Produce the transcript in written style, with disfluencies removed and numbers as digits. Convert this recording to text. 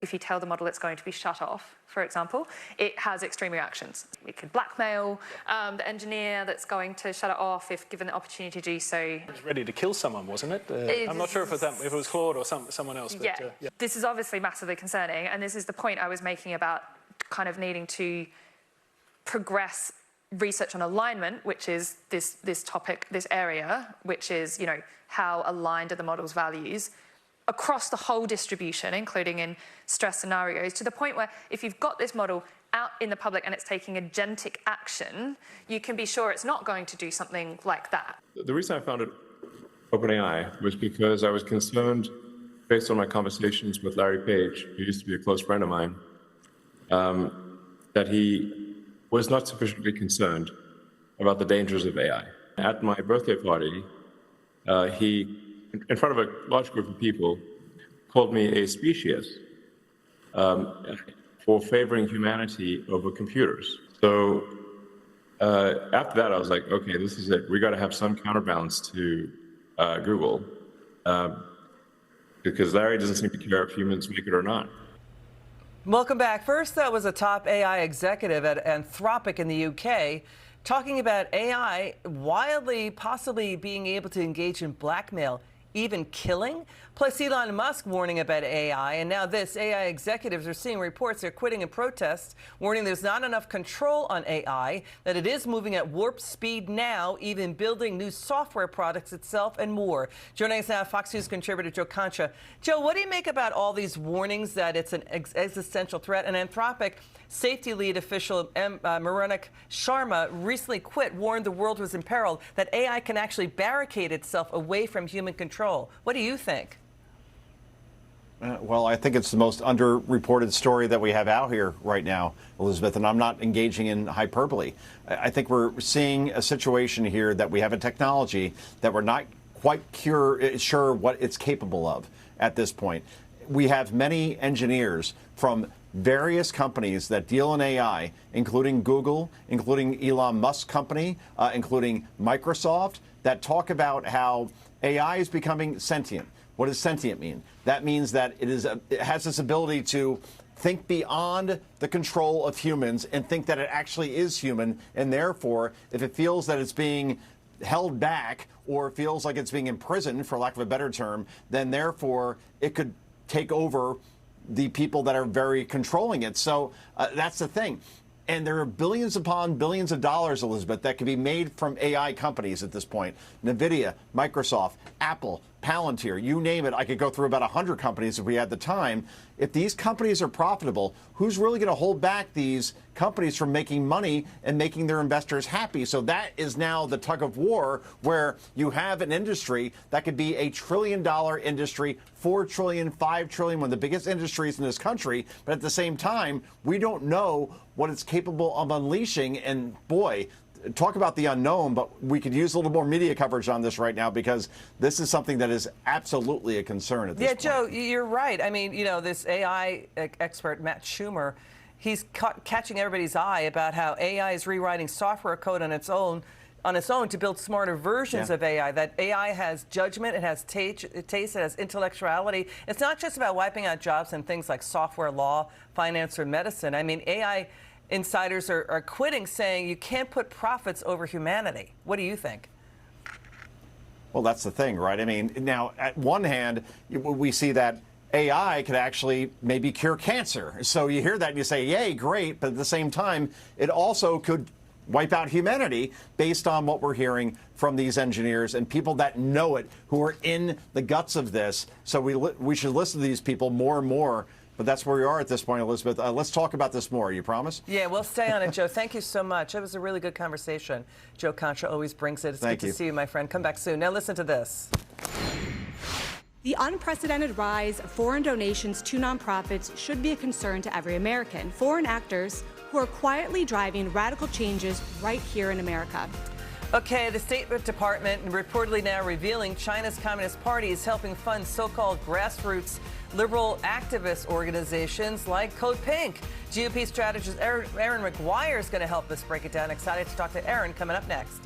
If you tell the model it's going to be shut off, for example, it has extreme reactions. It could blackmail the engineer that's going to shut it off if given the opportunity to do so. It was ready to kill someone, wasn't it? I'm not sure if it was Claude or someone else. But, yeah. This is obviously massively concerning, and this is the point I was making about kind of needing to progress research on alignment, which is this topic, this area, which is, you know, how aligned are the model's values across the whole distribution, including in stress scenarios, to the point where if you've got this model out in the public and it's taking agentic action, you can be sure it's not going to do something like that. The reason I founded OpenAI was because I was concerned, based on my conversations with Larry Page, who used to be a close friend of mine, that he was not sufficiently concerned about the dangers of AI. At my birthday party, he, in front of a large group of people, called me a speciesist for favoring humanity over computers. So after that, I was like, okay, this is it. We got to have some counterbalance to Google, because Larry doesn't seem to care if humans make it or not. Welcome back. First, that was a top AI executive at Anthropic in the UK talking about AI wildly, possibly being able to engage in blackmail, even killing. Plus Elon Musk warning about AI. And now this, AI executives are seeing reports they're quitting in protest, warning there's not enough control on AI, that it is moving at warp speed now, even building new software products itself and more. Joining us now, Fox News contributor Joe Concha. Joe, what do you make about all these warnings that it's an existential threat? And Anthropic safety lead official Marunik Sharma recently quit, warned the world was imperiled, that AI can actually barricade itself away from human control. What do you think? Well, I think it's the most underreported story that we have out here right now, Elizabeth, and I'm not engaging in hyperbole. I think we're seeing a situation here that we have a technology that we're not quite sure what it's capable of at this point. We have many engineers from various companies that deal in AI, including Google, including Elon Musk's company, including Microsoft, that talk about how AI is becoming sentient. What does sentient mean? That means that it has this ability to think beyond the control of humans and think that it actually is human, and therefore, if it feels that it's being held back or feels like it's being imprisoned, for lack of a better term, then therefore it could take over the people that are very controlling it. So that's the thing. And there are billions upon billions of dollars, Elizabeth, that can be made from AI companies at this point. NVIDIA, Microsoft, Apple, Palantir, you name it. I could go through about 100 companies if we had the time. If these companies are profitable, who's really going to hold back these companies from making money and making their investors happy? So that is now the tug of war, where you have an industry that could be $1 trillion industry, $4 trillion, $5 trillion, one of the biggest industries in this country. But at the same time, we don't know what it's capable of unleashing. And boy, talk about the unknown, but we could use a little more media coverage on this right now, because this is something that is absolutely a concern at this point. Yeah, Joe, you're right. I mean, you know, this AI expert, Matt Schumer, he's catching everybody's eye about how AI is rewriting software code on its own to build smarter versions of AI, that AI has judgment, it has taste, it has intellectuality. It's not just about wiping out jobs in things like software, law, finance, or medicine. I mean, AI insiders are quitting, saying you can't put profits over humanity. What do you think? Well, that's the thing, right? I mean, now, at one hand, we see that AI could actually maybe cure cancer. So you hear that and you say, yay, great. But at the same time, it also could wipe out humanity, based on what we're hearing from these engineers and people that know it, who are in the guts of this. So we should listen to these people more and more. But that's where we are at this point, Elizabeth. Let's talk about this more. You promise? Yeah, we'll stay on it, Joe. Thank you so much. It was a really good conversation. Joe Concha always brings it. It's good to see you, my friend. Come back soon. Now listen to this. The unprecedented rise of foreign donations to nonprofits should be a concern to every American. Foreign actors who are quietly driving radical changes right here in America. Okay, the State Department reportedly now revealing China's Communist Party is helping fund so-called grassroots liberal activist organizations like Code Pink. GOP strategist Aaron McGuire is going to help us break it down. Excited to talk to Aaron coming up next.